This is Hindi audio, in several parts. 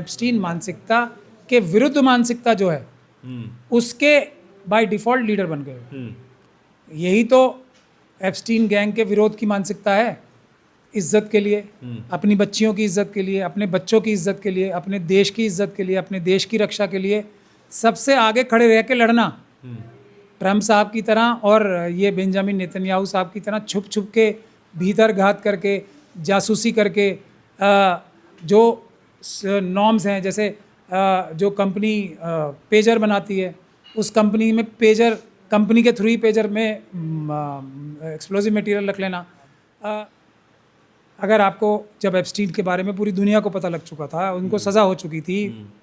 एप्स्टीन मानसिकता के विरुद्ध मानसिकता जो है उसके बाय डिफॉल्ट लीडर बन गए। यही तो एप्स्टीन गैंग के विरोध की मानसिकता है। इज्जत के लिए, अपनी बच्चियों की इज्जत के लिए, अपने बच्चों की इज्जत के लिए, अपने देश की इज्जत के लिए, अपने देश की रक्षा के लिए सबसे आगे खड़े रह के लड़ना। ट्रम्प साहब की तरह और ये बेंजामिन नेतन्याहू साहब की तरह छुप छुप के भीतर घात करके, जासूसी करके, जो नॉर्म्स हैं, जैसे जो कंपनी पेजर बनाती है, उस कंपनी में पेजर, कंपनी के थ्रू ही पेजर में एक्सप्लोजिव मटेरियल रख लेना। अगर आपको, जब एप्स्टीन के बारे में पूरी दुनिया को पता लग चुका था, उनको सज़ा हो चुकी थी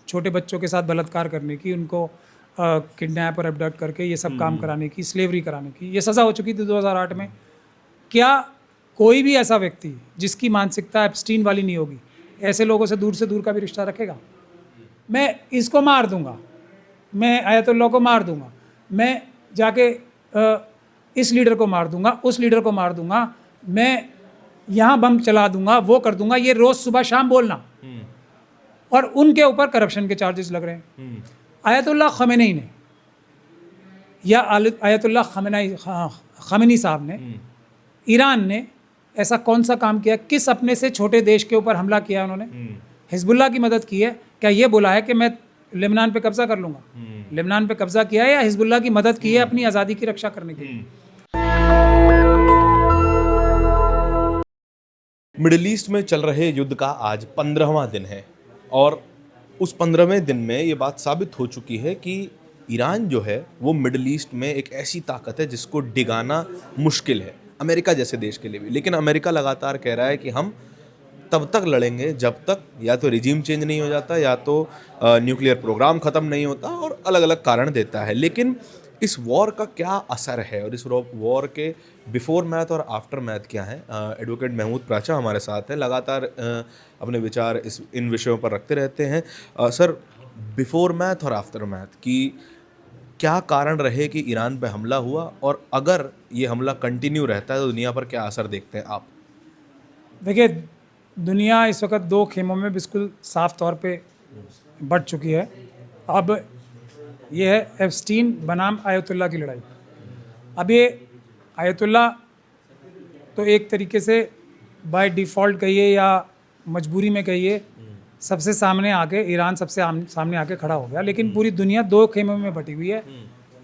छोटे बच्चों के साथ बलात्कार करने की, उनको किडनैप और अबडक्ट करके ये सब काम कराने की, स्लेवरी कराने की, ये सज़ा हो चुकी थी 2008 में। क्या कोई भी ऐसा व्यक्ति जिसकी मानसिकता एप्स्टीन वाली नहीं होगी, ऐसे लोगों से दूर का भी रिश्ता रखेगा? मैं इसको मार दूंगा, मैं आयतुल्लाह को मार दूंगा, मैं जाके इस लीडर को मार दूंगा, उस लीडर को मार दूंगा, मैं यहाँ बम चला दूंगा, वो कर दूंगा, ये रोज़ सुबह शाम बोलना, और उनके ऊपर करप्शन के चार्जेस लग रहे हैं। आयतुल्लाह खमेनी ने या आयतुल्लाह खमेनी साहब ने, ईरान ने ऐसा कौन सा काम किया? किस अपने से छोटे देश के ऊपर हमला किया उन्होंने? हिजबुल्लाह की मदद की है क्या? ये बोला है कि मैं लेबनान पे कब्जा कर लूँगा? लेबनान पे कब्जा किया है या हिजबुल्लाह की मदद की है अपनी आज़ादी की रक्षा करने के लिए? मिडिल ईस्ट में चल रहे युद्ध का आज 15वां दिन है और उस 15वें दिन में ये बात साबित हो चुकी है कि ईरान जो है वो मिडिल ईस्ट में एक ऐसी ताकत है जिसको डिगाना मुश्किल है, अमेरिका जैसे देश के लिए भी। लेकिन अमेरिका लगातार कह रहा है कि हम तब तक लड़ेंगे जब तक या तो रिजीम चेंज नहीं हो जाता, या तो न्यूक्लियर प्रोग्राम ख़त्म नहीं होता, और अलग अलग कारण देता है। लेकिन इस वॉर का क्या असर है और इस वॉर के बिफोर मैथ और आफ्टर मैथ क्या है? एडवोकेट महमूद प्राचा हमारे साथ हैं, लगातार अपने विचार इन विषयों पर रखते रहते हैं। सर, बिफोर मैथ और आफ्टर मैथ की क्या कारण रहे कि ईरान पे हमला हुआ, और अगर ये हमला कंटिन्यू रहता है तो दुनिया पर क्या असर देखते हैं आप? देखिए, दुनिया इस वक्त दो खेमों में बिल्कुल साफ तौर पे बढ़ चुकी है। अब ये है एप्स्टीन बनाम आयतुल्लाह की लड़ाई। अब ये आयतुल्लाह तो एक तरीके से बाय डिफ़ॉल्ट कहिए या मजबूरी में कहिए, सबसे सामने आके, ईरान सबसे सामने आके खड़ा हो गया। लेकिन पूरी दुनिया दो खेमों में बटी हुई है।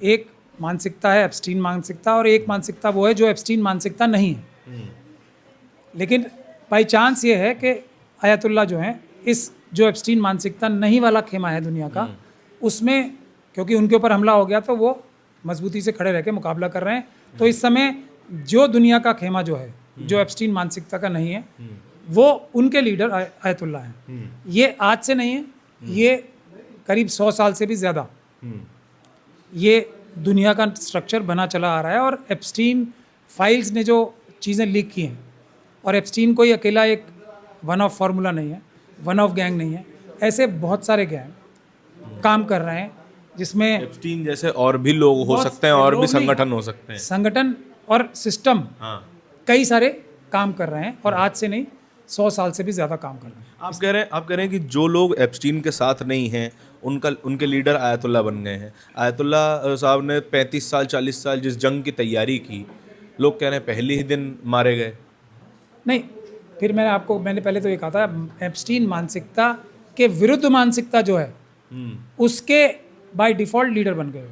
एक मानसिकता है एप्स्टीन मानसिकता, और एक मानसिकता वो है जो एप्स्टीन मानसिकता नहीं है। लेकिन बाई चांस ये है कि आयतुल्लाह जो हैं, इस जो एप्स्टीन मानसिकता नहीं वाला खेमा है दुनिया का, उसमें क्योंकि उनके ऊपर हमला हो गया तो वो मजबूती से खड़े रह के मुकाबला कर रहे हैं। तो इस समय जो दुनिया का खेमा जो है, जो एप्स्टीन मानसिकता का नहीं है, वो उनके लीडर आयतुल्लाह हैं। ये आज से नहीं है, ये करीब 100 साल से भी ज़्यादा ये दुनिया का स्ट्रक्चर बना चला आ रहा है। और एप्स्टीन फाइल्स ने जो चीज़ें लीक की हैं, और एप्स्टीन कोई अकेला एक वन ऑफ फार्मूला नहीं है, वन ऑफ गैंग नहीं है, ऐसे बहुत सारे गैंग काम कर रहे हैं जिसमें एप्स्टीन जैसे और भी लोग हो सकते हैं, और भी संगठन हो सकते हैं, संगठन और सिस्टम कई सारे काम कर रहे हैं, और आज से नहीं 100 साल से भी ज़्यादा काम कर रहे हैं। आप कह रहे हैं कि जो लोग एप्स्टीन के साथ नहीं हैं उनके लीडर आयतुल्लाह बन गए हैं। आयतुल्लाह साहब ने 35 साल 40 साल जिस जंग की तैयारी की, लोग कह रहे हैं पहले ही दिन मारे गए। नहीं, फिर मैंने पहले तो ये कहा था, एप्स्टीन मानसिकता के विरुद्ध मानसिकता जो है उसके बाय डिफ़ॉल्ट लीडर बन गए।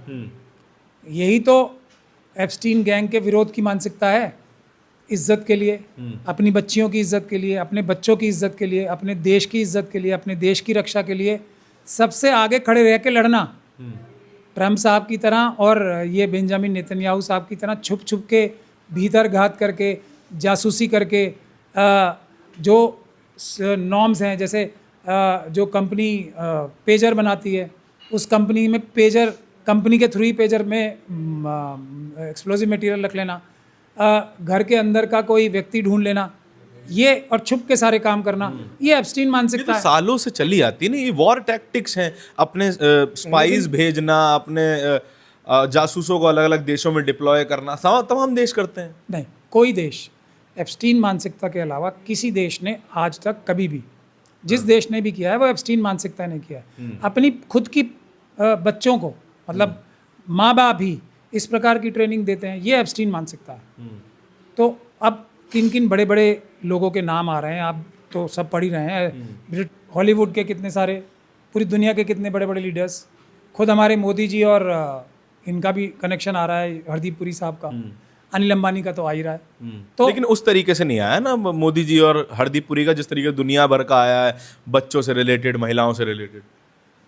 यही तो एप्स्टीन गैंग के विरोध की मानसिकता है। इज्जत के लिए, अपनी बच्चियों की इज्जत के लिए, अपने बच्चों की इज्जत के लिए, अपने देश की इज्जत के लिए, अपने देश की रक्षा के लिए सबसे आगे खड़े रह के लड़ना। ट्रम्प साहब की तरह और ये बेंजामिन नेतन्याहू साहब की तरह छुप छुप के भीतर घात करके, जासूसी करके, जो नॉर्म्स हैं, जैसे जो कंपनी पेजर बनाती है, उस कंपनी में पेजर, कंपनी के थ्रू ही पेजर में एक्सप्लोजिव मटेरियल रख लेना, घर के अंदर का कोई व्यक्ति ढूंढ लेना, ये और छुप के सारे काम करना, ये एप्स्टीन मानसिकता है। सालों से चली आती है ना, ये वॉर टैक्टिक्स हैं, अपने स्पाइस भेजना, अपने जासूसों को अलग अलग देशों में डिप्लॉय करना, तमाम देश करते हैं। नहीं, कोई देश एप्स्टीन मानसिकता के अलावा किसी देश ने आज तक कभी भी जिस देश ने भी किया है वो एप्स्टीन मानसिकता ने किया है। अपनी खुद की बच्चों को मतलब माँ बाप ही इस प्रकार की ट्रेनिंग देते हैं, ये एप्स्टीन मानसिकता है। तो अब किन किन बड़े बड़े लोगों के नाम आ रहे हैं, आप तो सब पढ़ ही रहे हैं। हॉलीवुड के कितने सारे, पूरी दुनिया के कितने बड़े बड़े लीडर्स, खुद हमारे मोदी जी और इनका भी कनेक्शन आ रहा है, हरदीप पुरी साहब का, अनिल अंबानी का तो आ ही रहा है। तो लेकिन उस तरीके से नहीं आया ना मोदी जी और हरदीप पुरी का, जिस तरीके दुनिया भर का आया है, बच्चों से रिलेटेड, महिलाओं से रिलेटेड।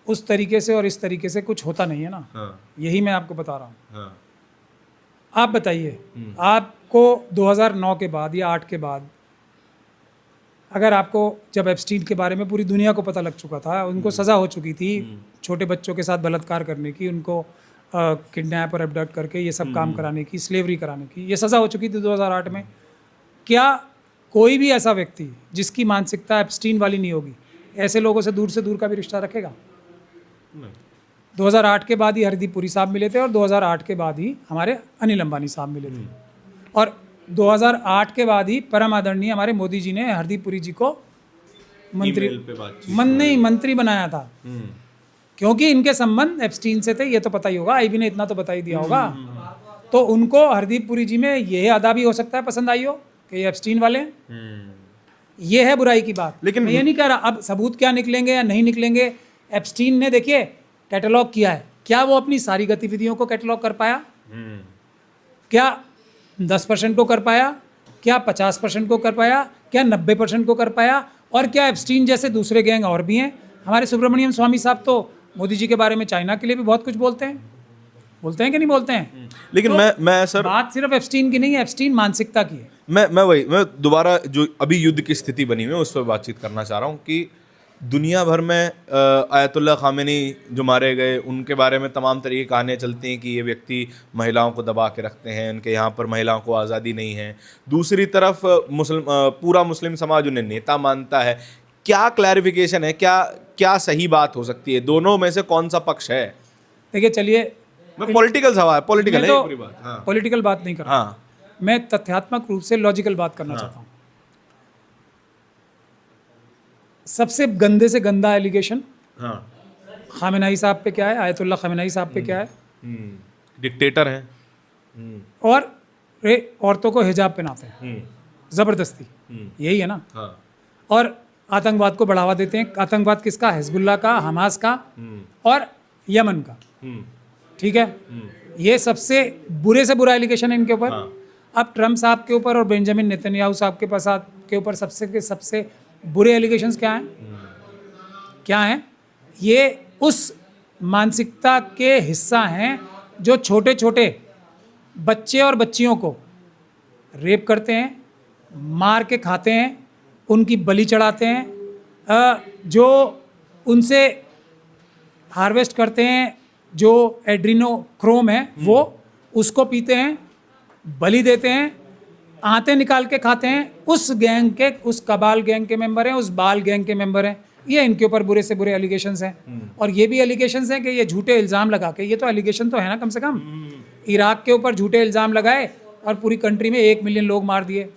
उस तरीके से और इस तरीके से कुछ होता नहीं है ना। हाँ। यही मैं आपको बता रहा हूँ। हाँ। आप बताइए, आपको 2009 के बाद या 8 के बाद, अगर आपको जब एप्स्टीन के बारे में पूरी दुनिया को पता लग चुका था, उनको सज़ा हो चुकी थी छोटे बच्चों के साथ बलात्कार करने की, उनको किडनैप और अबडक्ट करके ये सब काम कराने की, स्लेवरी कराने की, ये सज़ा हो चुकी थी 2008 में। क्या कोई भी ऐसा व्यक्ति जिसकी मानसिकता एप्स्टीन वाली नहीं होगी, ऐसे लोगों से दूर का भी रिश्ता रखेगा? 2008 के बाद ही हरदीप पुरी साहब मिले थे और 2008 के बाद ही हमारे अनिल अंबानी साहब मिले थे, और 2008 के बाद ही परम आदरणीय हमारे मोदी जी ने हरदीप पुरी जी को मंत्री बनाया था, क्योंकि इनके संबंध एप्स्टीन से थे। ये तो पता ही होगा, आईबी ने इतना तो बता ही दिया होगा। तो उनको हरदीप पुरी जी में यह अदा भी हो सकता है पसंद आई हो कि ये एप्स्टीन वाले हैं। ये है बुराई की बात। लेकिन मैं ये नहीं कह रहा अब सबूत क्या निकलेंगे या नहीं निकलेंगे। एप्स्टीन ने देखिए कैटलॉग किया है, क्या वो अपनी सारी गतिविधियों को कैटलॉग कर पाया? क्या 10% को कर पाया? क्या 50% को कर पाया? क्या 90% को कर पाया? और क्या एप्स्टीन जैसे दूसरे गैंग और भी हैं? हमारे सुब्रमण्यम स्वामी साहब तो मोदी जी के बारे में चाइना के लिए भी बहुत कुछ बोलते हैं कि नहीं बोलते हैं? लेकिन तो मैं सर, बात सिर्फ एप्स्टीन की नहीं है, एप्स्टीन मानसिकता की है। मैं दोबारा जो अभी युद्ध की स्थिति बनी हुई है उस पर बातचीत करना चाह रहा हूँ कि दुनिया भर में आयतुल्लाह खामेनी जो मारे गए, उनके बारे में तमाम तरीके की कहानियाँ चलती हैं कि ये व्यक्ति महिलाओं को दबा के रखते हैं, उनके यहाँ पर महिलाओं को आज़ादी नहीं है। दूसरी तरफ पूरा मुस्लिम समाज उन्हें नेता मानता है। क्या क्लैरिफिकेशन है, क्या सही बात हो सकती है? दोनों में से कौन सा पक्ष है? देखिए चलिए, मैं पॉलिटिकल सवाल, पॉलिटिकल है पूरी बात। हाँ। पॉलिटिकल बात नहीं कर रहा। हाँ। मैं तथ्यात्मक रूप से लॉजिकल बात करना चाहता हूँ। सबसे गंदे से गंदा एलिगेशन खामेनाई साहब पे क्या है? आयतुल्लाह खामेनाई साहब पे क्या है? डिक्टेटर हैं और औरतों को हिजाब पहनाते हैं ज़बरदस्ती, यही है ना? और आतंकवाद को बढ़ावा देते हैं। आतंकवाद किसका? हिजबुल्लाह का, हमास का और यमन का। ठीक है, ये सबसे बुरे से बुरा एलिगेशन है इनके ऊपर। अब ट्रम्प साहब के ऊपर और बेंजामिन नेतन्याहू साहब के ऊपर सबसे बुरे एलिगेशंस क्या हैं? ये उस मानसिकता के हिस्सा हैं जो छोटे छोटे बच्चे और बच्चियों को रेप करते हैं, मार के खाते हैं, उनकी बलि चढ़ाते हैं, जो उनसे हार्वेस्ट करते हैं, जो एड्रीनोक्रोम है वो उसको पीते हैं, बलि देते हैं, आंतें निकाल के खाते हैं। उस गैंग के, उस कबाल गैंग के मेंबर हैं, उस बाल गैंग के मेंबर हैं। ये इनके ऊपर बुरे से बुरे एलिगेशंस हैं। और ये भी एलिगेशंस हैं कि ये झूठे इल्ज़ाम लगा के, ये तो एलिगेशन तो है ना, कम से कम इराक के ऊपर झूठे इल्ज़ाम लगाए और पूरी कंट्री में 1 मिलियन लोग मार दिए।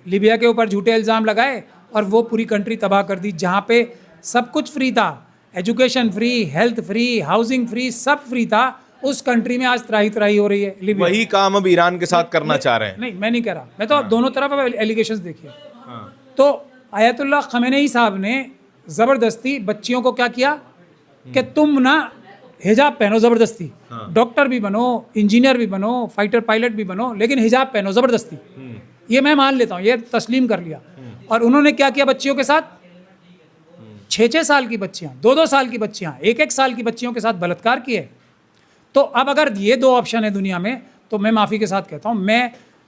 लीबिया के ऊपर झूठे इल्ज़ाम लगाए और वो पूरी कंट्री तबाह कर दी, जहाँ पे सब कुछ फ्री था, education free, health free, housing free, सब फ्री था। उस कंट्री में आज त्राही हो रही है। वही काम अब ईरान के साथ करना चाह रहे हैं। नहीं, मैं नहीं कह रहा, मैं तो दोनों तरफ अब एलिगेशंस देखिए। तो आयतुल्लाह खमेनेई साहब ने ज़बरदस्ती बच्चियों को क्या किया कि तुम ना हिजाब पहनो ज़बरदस्ती, डॉक्टर भी बनो, इंजीनियर भी बनो, फाइटर पायलट भी बनो, लेकिन हिजाब पहनो ज़बरदस्ती। ये मैं मान लेता हूँ, ये तस्लीम कर लिया। और उन्होंने क्या किया बच्चियों के साथ? 6-6 साल की बच्चियाँ, 2-2 साल की बच्चियाँ, 1-1 साल की बच्चियों के साथ बलात्कार किए। तो अब अगर ये 2 ऑप्शन है दुनिया में, तो मैं माफ़ी के साथ कहता हूँ,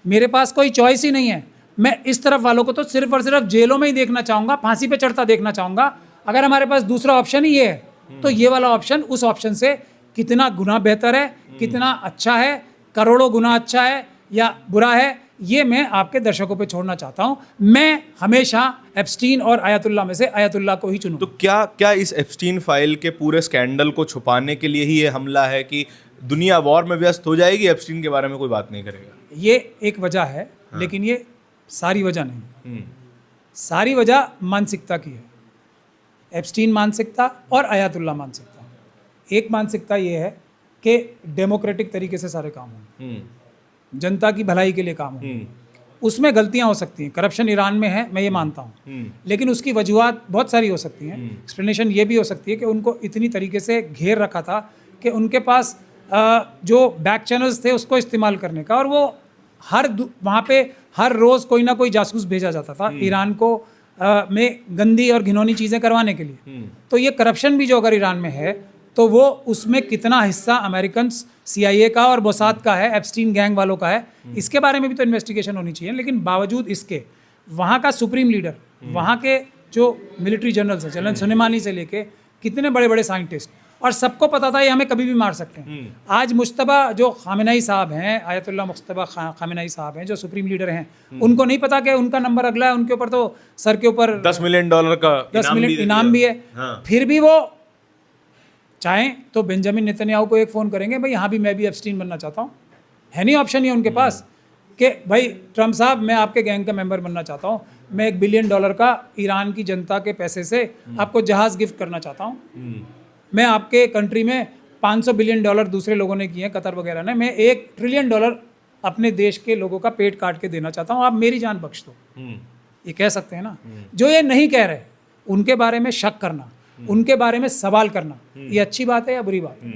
मेरे पास कोई चॉइस ही नहीं है। मैं इस तरफ वालों को तो सिर्फ और सिर्फ जेलों में ही देखना चाहूँगा, फांसी पे चढ़ता देखना चाहूँगा। अगर हमारे पास दूसरा ऑप्शन ही ये है, तो ये वाला ऑप्शन उस ऑप्शन से कितना गुना बेहतर है, कितना अच्छा है, करोड़ों गुना अच्छा है या बुरा है, ये मैं आपके दर्शकों पे छोड़ना चाहता हूँ। मैं हमेशा एप्स्टीन और आयतुल्लाह में से आयतुल्लाह को ही चुनूँ। तो क्या इस एप्स्टीन फाइल के पूरे स्कैंडल को छुपाने के लिए ही ये हमला है कि दुनिया वॉर में व्यस्त हो जाएगी, एप्स्टीन के बारे में कोई बात नहीं करेगा? ये एक वजह है। हाँ। लेकिन ये सारी वजह नहीं। सारी वजह मानसिकता की है, एप्स्टीन मानसिकता और आयतुल्ला मानसिकता। एक मानसिकता ये है कि डेमोक्रेटिक तरीके से सारे काम हों, जनता की भलाई के लिए काम हो। उसमें गलतियां हो सकती हैं, करप्शन ईरान में है, मैं ये मानता हूँ, लेकिन उसकी वजूहत बहुत सारी हो सकती हैं। एक्सप्लेनेशन ये भी हो सकती है कि उनको इतनी तरीके से घेर रखा था कि उनके पास जो बैक चैनल्स थे उसको इस्तेमाल करने का, और वो वहाँ पे हर रोज़ कोई ना कोई जासूस भेजा जाता था ईरान को में गंदी और घिनौनी चीज़ें करवाने के लिए। तो ये करप्शन भी जो अगर ईरान में है तो वो उसमें कितना हिस्सा अमेरिकन CIA का और मोसाद का है, एप्स्टीन गैंग वालों का है, इसके बारे में भी तो इन्वेस्टिगेशन होनी चाहिए। लेकिन बावजूद इसके वहाँ का सुप्रीम लीडर, वहाँ के जो मिलिट्री जनरल्स हैं, जनरल सुलेमानी से लेके कितने बड़े बड़े साइंटिस्ट, और सबको पता था ये हमें कभी भी मार सकते हैं। आज मुश्तबा जो खामेनेई साहब हैं, आयतुल्ला मुश्तबा खामेनेई साहब हैं जो सुप्रीम लीडर हैं, उनको नहीं पता कि उनका नंबर अगला है, उनके ऊपर तो सर के ऊपर $10 मिलियन का 10 मिलियन इनाम भी है। फिर भी वो चाहें तो बेंजामिन नेतन्याहू को एक फ़ोन करेंगे, भाई यहाँ भी मैं भी एप्स्टीन बनना चाहता हूँ। है नहीं ऑप्शन ही उनके पास कि भाई ट्रम्प साहब मैं आपके गैंग का मेंबर बनना चाहता हूँ, मैं $1 बिलियन का ईरान की जनता के पैसे से आपको जहाज़ गिफ्ट करना चाहता हूँ, मैं आपके कंट्री में $500 बिलियन दूसरे लोगों ने किए हैं, कतर वगैरह ने, मैं $1 ट्रिलियन अपने देश के लोगों का पेट काट के देना चाहता हूँ, आप मेरी जान बख्श दो। ये कह सकते हैं ना। जो ये नहीं कह रहे उनके बारे में शक करना, उनके बारे में सवाल करना, ये अच्छी बात है या बुरी बात है?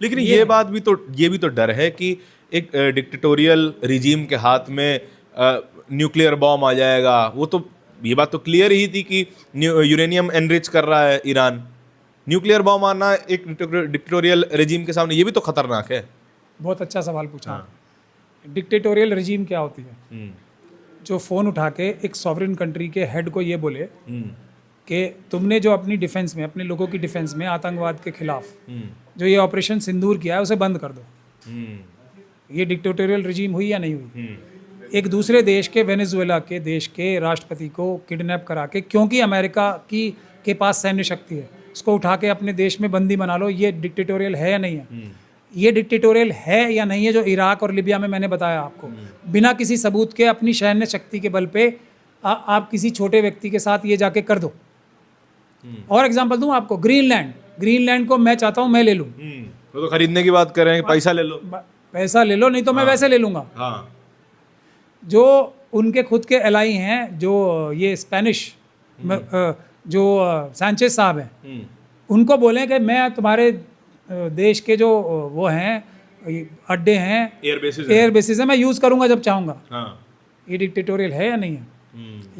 लेकिन ये भी तो डर है कि एक डिक्टेटोरियल रिजीम के हाथ में न्यूक्लियर बॉम्ब आ जाएगा। वो तो ये बात तो क्लियर ही थी कि यूरेनियम एनरिच कर रहा है ईरान। न्यूक्लियर बॉम्ब आना एक डिक्टेटोरियल रिजीम के सामने ये भी तो खतरनाक है। बहुत अच्छा सवाल पूछा। डिक्टेटोरियल रिजीम क्या होती है? जो फ़ोन उठा के एक सॉवरेन कंट्री के हेड को ये बोले कि तुमने जो अपनी डिफेंस में, अपने लोगों की डिफेंस में आतंकवाद के खिलाफ जो ये ऑपरेशन सिंदूर किया है उसे बंद कर दो। ये डिक्टेटोरियल रिजीम हुई या नहीं हुई? एक दूसरे देश के, वेनेजुएला के देश के राष्ट्रपति को किडनैप करा के, क्योंकि अमेरिका के पास सैन्य शक्ति है, उसको उठा के अपने देश में बंदी बना लो। ये डिक्टेटोरियल है या नहीं है? ये डिक्टेटोरियल है या नहीं है जो इराक और लिबिया में मैंने बताया आपको, बिना किसी सबूत के अपनी सैन्य शक्ति के बल पे आप किसी छोटे व्यक्ति के साथ ये जाके कर दो। और एग्जांपल दूं आपको, ग्रीनलैंड को मैं चाहता हूं मैं ले लूं। वो तो खरीदने की बात कर रहे हैं, पैसा ले लो, पैसा ले लो, नहीं तो मैं वैसे ले लूंगा। जो उनके खुद के एलाई हैं, जो ये स्पेनिश जो सांचेज साहब हैं, उनको बोलें कि मैं तुम्हारे देश के जो वो हैं अड्डे हैं, एयर बेसिस है, मैं यूज़ करूंगा जब चाहूँगा। ये डिक्टेटोरियल है या नहीं है?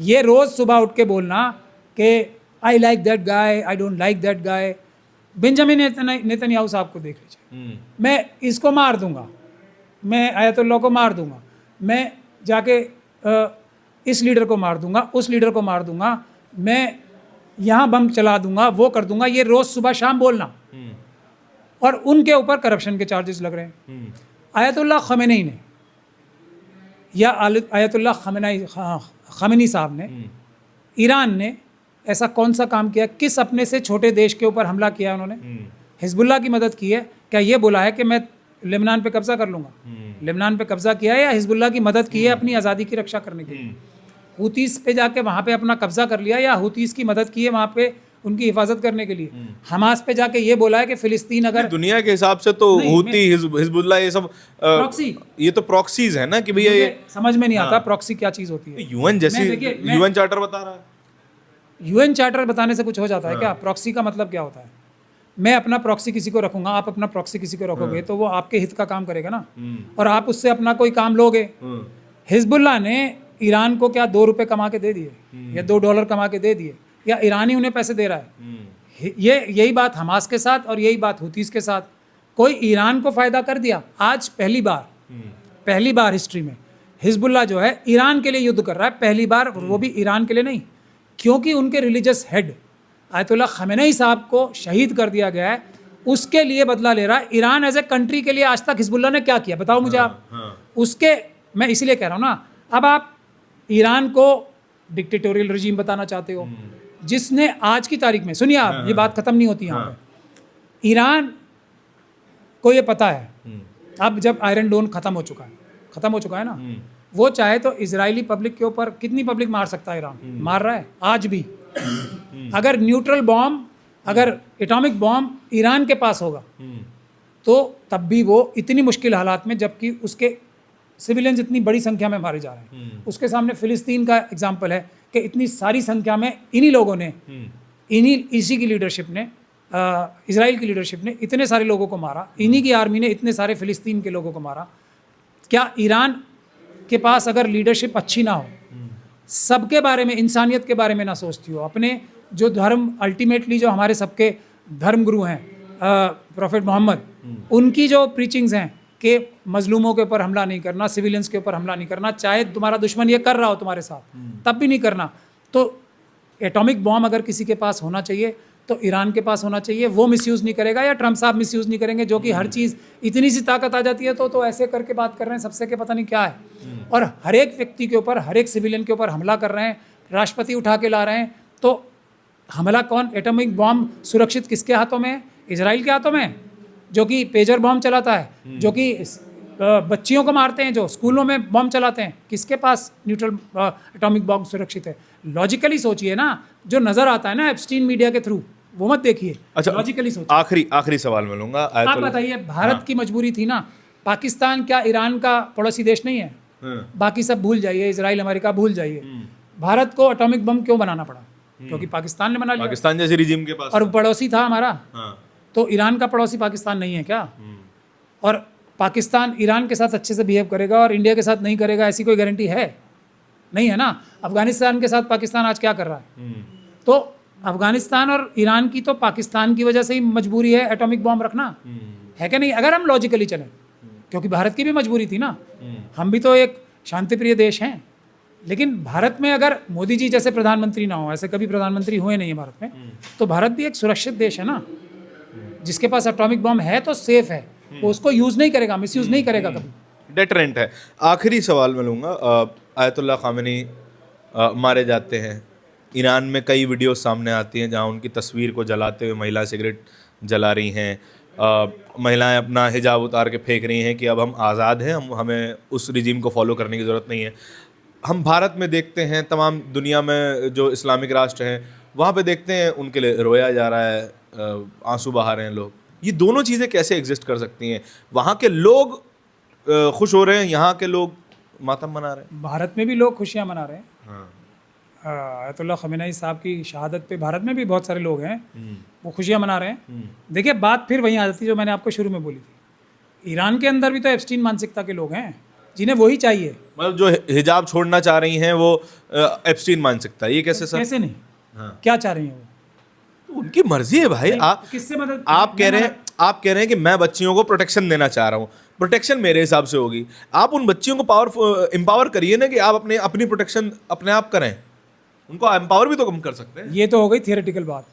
ये रोज़ सुबह उठ के बोलना कि I like that guy, I don't like that guy. Benjamin Netanyahu साहब को देख लीजिए, मैं इसको मार दूंगा, मैं आयतुल्लाह को मार दूंगा, मैं जाके इस लीडर को मार दूंगा, उस लीडर को मार दूंगा, मैं यहाँ बम चला दूंगा, वो कर दूंगा। ये रोज़ सुबह शाम बोलना, और उनके ऊपर करप्शन के चार्जेस लग रहे हैं। आयतुल्लाह खमेनी ने या आयतुल्लाह खमेनी साहब ने, ईरान ने ऐसा कौन सा काम किया, किस अपने से छोटे देश के ऊपर हमला किया उन्होंने? हिजबुल्लाह की मदद की है क्या? ये बोला है कि मैं लेबनान पे कब्जा कर लूँगा? लेबनान पे कब्जा किया है या हिजबुल्लाह की मदद की है अपनी आज़ादी की रक्षा करने के लिए? हुतीस पे जाके वहाँ पे अपना कब्जा कर लिया, या हुतीस की मदद की है वहाँ पे उनकी हिफाजत करने के लिए? हमास पे जाके ये बोला है कि फिलिस्तीन अगर दुनिया के हिसाब से तो हुती, हिजबुल्लाह, ये सब प्रॉक्सी, ये तो प्रॉक्सीज है ना कि भैया ये समझ में नहीं आता प्रॉक्सी क्या चीज़ होती है। यूएन जैसी, यूएन चार्टर बता रहा है। यूएन चार्टर बताने से कुछ हो जाता है क्या? प्रॉक्सी का मतलब क्या होता है? मैं अपना प्रॉक्सी किसी को रखूंगा, आप अपना प्रॉक्सी किसी को रखोगे, तो वो आपके हित का काम करेगा ना, और आप उससे अपना कोई काम लोगे। हिजबुल्लाह ने ईरान को क्या $2 कमा के दे दिए या $2 कमा के दे दिए, या ईरानी उन्हें पैसे दे रहा है? यही बात हमास के साथ और यही बात हुतीस के साथ। कोई ईरान को फ़ायदा कर दिया? आज पहली बार हिस्ट्री में हिजबुल्लाह जो है ईरान के लिए युद्ध कर रहा है, पहली बार, वो भी ईरान के लिए नहीं, क्योंकि उनके रिलीजियस हेड आयतुल्लाह खमेनी साहब को शहीद कर दिया गया है, उसके लिए बदला ले रहा है। ईरान एज ए कंट्री के लिए आज तक हिजबुल्लाह ने क्या किया बताओ मुझे आप? उसके, मैं इसीलिए कह रहा हूँ ना, अब आप ईरान को डिक्टेटोरियल रिजीम बताना चाहते हो, जिसने आज की तारीख में, सुनिए आप, ये बात खत्म नहीं होती यहाँ पे। ईरान को ये पता है, अब जब आयरन डोम खत्म हो चुका है ना, वो चाहे तो इजरायली पब्लिक के ऊपर कितनी पब्लिक मार सकता है ईरान, मार रहा है आज भी। अगर न्यूट्रल बॉम्ब, अगर एटॉमिक बॉम्ब ईरान के पास होगा तो तब भी वो इतनी मुश्किल हालात में, जबकि उसके सिविलियंस इतनी बड़ी संख्या में मारे जा रहे हैं। उसके सामने फिलिस्तीन का एग्जाम्पल है कि इतनी सारी संख्या में इन्हीं लोगों ने, इसी की लीडरशिप ने, इजराइल की लीडरशिप ने इतने सारे लोगों को मारा, इन्हीं की आर्मी ने इतने सारे फिलिस्तीन के लोगों को मारा। क्या ईरान के पास अगर लीडरशिप अच्छी ना हो, सबके बारे में, इंसानियत के बारे में ना सोचती हो, अपने जो धर्म, अल्टीमेटली जो हमारे सबके धर्म गुरु हैं प्रॉफेट मोहम्मद, उनकी जो प्रीचिंग्स हैं कि मजलूमों के ऊपर हमला नहीं करना, सिविलियंस के ऊपर हमला नहीं करना, चाहे तुम्हारा दुश्मन ये कर रहा हो तुम्हारे साथ तब भी नहीं करना। तो एटॉमिक बॉम्ब अगर किसी के पास होना चाहिए तो ईरान के पास होना चाहिए। वो मिसयूज़ नहीं करेगा, या ट्रम्प साहब मिसयूज़ नहीं करेंगे, जो कि हर चीज़ इतनी सी ताकत आ जाती है तो ऐसे करके बात कर रहे हैं सबसे के पता नहीं क्या है, और हर एक व्यक्ति के ऊपर, हर एक सिविलियन के ऊपर हमला कर रहे हैं, राष्ट्रपति उठा के ला रहे हैं। तो हमला कौन, एटॉमिक बॉम्ब सुरक्षित किसके हाथों में है? इजराइल के हाथों में है, जो कि पेजर बॉम्ब चलाता है, जो कि बच्चियों को मारते हैं, जो स्कूलों में बॉम्ब चलाते हैं। किसके पास न्यूट्रल एटॉमिक बॉम्ब सुरक्षित है? लॉजिकली सोचिए ना, जो नज़र आता है ना एप्स्टीन मीडिया के थ्रू, वो मत देखिए। अच्छा, लॉजिकली सोचिए। आखिरी सवाल मैं लूंगा। आप बताइए, भारत की मजबूरी थी ना, पाकिस्तान क्या ईरान का पड़ोसी देश नहीं है? बाकी सब भूल जाइए, इजराइल, अमेरिका भूल जाइए। भारत को एटॉमिक बम क्यों बनाना पड़ा? क्योंकि पाकिस्तान ने बना लिया, पाकिस्तान जैसे रिजीम के पास, और पड़ोसी था हमारा। तो ईरान का पड़ोसी पाकिस्तान नहीं है क्या? और पाकिस्तान ईरान के साथ अच्छे से बिहेव करेगा और इंडिया के साथ नहीं करेगा, ऐसी कोई गारंटी है? नहीं है ना। अफगानिस्तान के साथ पाकिस्तान आज क्या कर रहा है? तो अफगानिस्तान और ईरान की तो पाकिस्तान की वजह से ही मजबूरी है एटॉमिक बॉम्ब रखना, है कि नहीं? अगर हम लॉजिकली चलें, क्योंकि भारत की भी मजबूरी थी ना, हम भी तो एक शांतिप्रिय देश हैं। लेकिन भारत में अगर मोदी जी जैसे प्रधानमंत्री ना हो, ऐसे कभी प्रधानमंत्री हुए नहीं है भारत में, तो भारत भी एक सुरक्षित देश है ना, जिसके पास एटॉमिक बॉम्ब है तो सेफ है, वो उसको यूज़ नहीं करेगा, मिसयूज़ नहीं करेगा कभी। डेटरेंट है। आखिरी सवाल मैं लूँगा। आयतुल्लाह खामेनी मारे जाते हैं, ईरान में कई वीडियो सामने आती हैं जहाँ उनकी तस्वीर को जलाते हुए महिला सिगरेट जला रही हैं, महिलाएं अपना हिजाब उतार के फेंक रही हैं कि अब हम आज़ाद हैं, हमें उस रिजीम को फॉलो करने की ज़रूरत नहीं है। हम भारत में देखते हैं, तमाम दुनिया में जो इस्लामिक राष्ट्र हैं वहाँ पे देखते हैं उनके लिए रोया जा रहा है, आंसू बहा रहे हैं लोग। ये दोनों चीज़ें कैसे एग्जिस्ट कर सकती हैं? वहाँ के लोग खुश हो रहे हैं, यहाँ के लोग मातम मना रहे हैं। भारत में भी लोग खुशियाँ मना रहे हैं। आयतुल्लाह खमेनी साहब की शहादत पे भारत में भी बहुत सारे लोग हैं, वो खुशियाँ मना रहे हैं। देखिए, बात फिर वहीं आ जाती है जो मैंने आपको शुरू में बोली थी। ईरान के अंदर भी तो एप्स्टीन मानसिकता के लोग हैं, जिन्हें वही चाहिए। मतलब जो हिजाब छोड़ना चाह रही हैं वो एप्स्टीन मानसिकता, ये कैसे सर? कैसे नहीं? क्या चाह रही हैं वो? तो उनकी मर्जी है भाई। किससे मदद? आप कह रहे हैं कि मैं बच्चियों को प्रोटेक्शन देना चाह रहा हूँ, प्रोटेक्शन मेरे हिसाब से होगी। आप उन बच्चियों को एम्पावर करिए ना, कि आप अपनी प्रोटेक्शन अपने आप करें, उनको एम्पावर भी तो कम कर सकते हैं। ये तो हो गई थियोरेटिकल बात।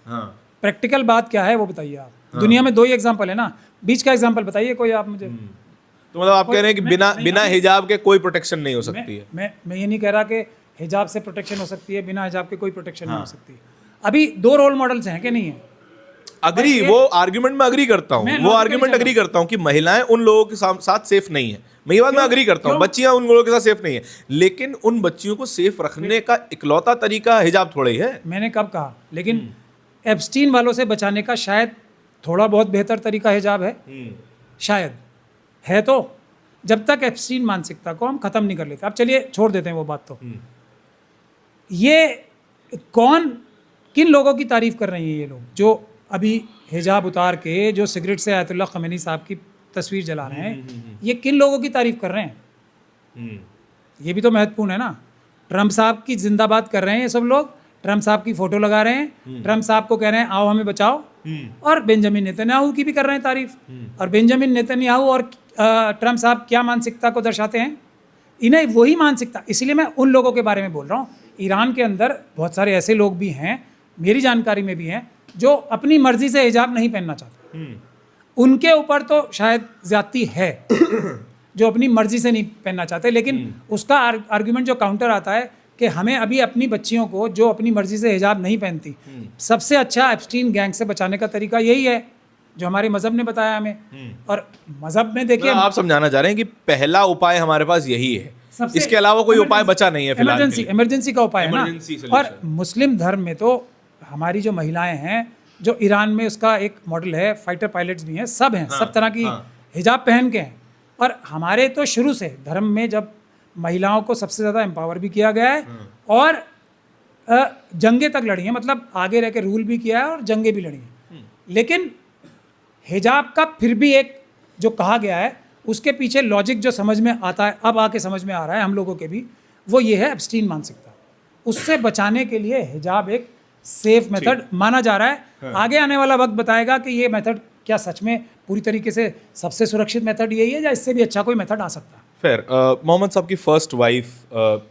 प्रैक्टिकल बात क्या है वो बताइए आप। दुनिया में 2 ही एग्जाम्पल है ना, बीच का एग्जाम्पल बताइए कोई आप मुझे। तो मतलब आप कह रहे हैं कि बिना हिजाब के कोई प्रोटेक्शन नहीं हो सकती है? मैं ये नहीं कह रहा कि हिजाब से प्रोटेक्शन हो सकती है, बिना हिजाब के कोई प्रोटेक्शन नहीं हो सकती। अभी 2 रोल मॉडल्स हैं कि नहीं है? अग्री, वो आर्ग्यूमेंट में अग्री करता हूँ, वो आर्ग्यूमेंट अग्री करता हूँ कि महिलाएं उन लोगों के साथ सेफ नहीं है। मैं ये बात में अग्री करता हूँ, बच्चियां उन लोगों के साथ सेफ नहीं है, लेकिन उन बच्चियों को सेफ रखने का इकलौता तरीका हिजाब थोड़ा ही है। मैंने कब कहा? लेकिन एप्स्टीन वालों से बचाने का शायद थोड़ा बहुत बेहतर तरीका हिजाब है, शायद है। तो जब तक एप्स्टीन मानसिकता को हम खत्म नहीं कर लेते, अब चलिए छोड़ देते हैं वो बात। तो ये किन लोगों की तारीफ कर रही हैं ये लोग, जो अभी हिजाब उतार के जो सिगरेट से आयतुल्लाह खमेनी साहब की तस्वीर जला रहे हैं? ये किन लोगों की तारीफ कर रहे हैं? ये भी तो महत्वपूर्ण है ना। ट्रम्प साहब की जिंदाबाद कर रहे हैं ये सब लोग, ट्रम्प साहब की फोटो लगा रहे हैं, ट्रम्प साहब को कह रहे हैं आओ हमें बचाओ, और बेंजामिन नेतन्याहू की भी कर रहे हैं तारीफ। और बेंजामिन नेतन्याहू और ट्रम्प साहब क्या मानसिकता को दर्शाते हैं? इन्हें वही मानसिकता। इसलिए मैं उन लोगों के बारे में बोल रहा हूँ। ईरान के अंदर बहुत सारे ऐसे लोग भी हैं, मेरी जानकारी में भी हैं, जो अपनी मर्जी से हिजाब नहीं पहनना चाहते। उनके ऊपर तो शायद ज्यादती है जो अपनी मर्जी से नहीं पहनना चाहते, लेकिन उसका आर्गुमेंट जो काउंटर आता है कि हमें अभी अपनी बच्चियों को जो अपनी मर्जी से हिजाब नहीं पहनती, सबसे अच्छा एप्स्टीन गैंग से बचाने का तरीका यही है जो हमारे मजहब ने बताया हमें। और मजहब में देखिए, आप समझाना चाह रहे हैं कि पहला उपाय हमारे पास यही है, सबसे इसके अलावा कोई उपाय बचा नहीं है फिलहाल के लिए। इमरजेंसी का उपाय है ना। Emergency solution। और मुस्लिम धर्म में तो हमारी जो महिलाएं हैं, जो ईरान में उसका एक मॉडल है, फाइटर पायलट्स भी हैं, सब हैं, सब तरह की हिजाब पहन के हैं। और हमारे तो शुरू से धर्म में जब महिलाओं को सबसे ज़्यादा एम्पावर भी किया गया है और जंगे तक लड़ी हैं, मतलब आगे रह के रूल भी किया है और जंगे भी लड़ी हैं। लेकिन हिजाब का फिर भी एक जो कहा गया है, उसके पीछे लॉजिक जो समझ में आता है, अब आके समझ में आ रहा है हम लोगों के भी, वो ये है एब्स्टीन मानसिकता। उससे बचाने के लिए हिजाब एक सेफ मेथड माना जा रहा है। आगे आने वाला वक्त बताएगा कि ये मेथड क्या सच में पूरी तरीके से सबसे सुरक्षित मेथड यही है या इससे भी अच्छा कोई मेथड आ सकता है। फिर मोहम्मद साहब की फर्स्ट वाइफ,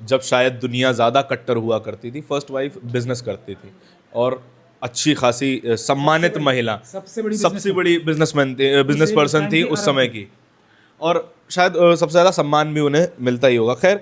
जब शायद दुनिया ज़्यादा कट्टर हुआ करती थी, फर्स्ट वाइफ बिजनेस करती थी और अच्छी खासी सम्मानित महिला, सबसे बड़ी बिजनेस पर्सन थी उस समय की, और शायद सबसे ज़्यादा सम्मान भी उन्हें मिलता ही होगा। खैर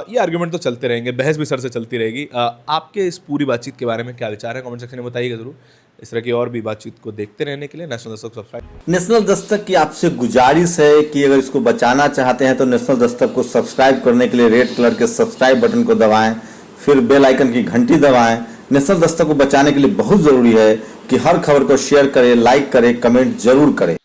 ये आर्ग्यूमेंट तो चलते रहेंगे, बहस भी सर से चलती रहेगी। आपके इस पूरी बातचीत के बारे में क्या विचार है, कमेंट सेक्शन में बताइएगा ज़रूर। इस तरह की और भी बातचीत को देखते रहने के लिए national Dastak subscribe. National Dastak की आपसे गुजारिश है कि अगर इसको बचाना चाहते हैं तो नेशनल दस्तक को सब्सक्राइब करने के लिए रेड कलर के सब्सक्राइब बटन को दबाएं, फिर बेल आइकन की घंटी दबाएं। नेशनल दस्तक को बचाने के लिए बहुत जरूरी है कि हर खबर को शेयर करें, लाइक करें, कमेंट जरूर करें।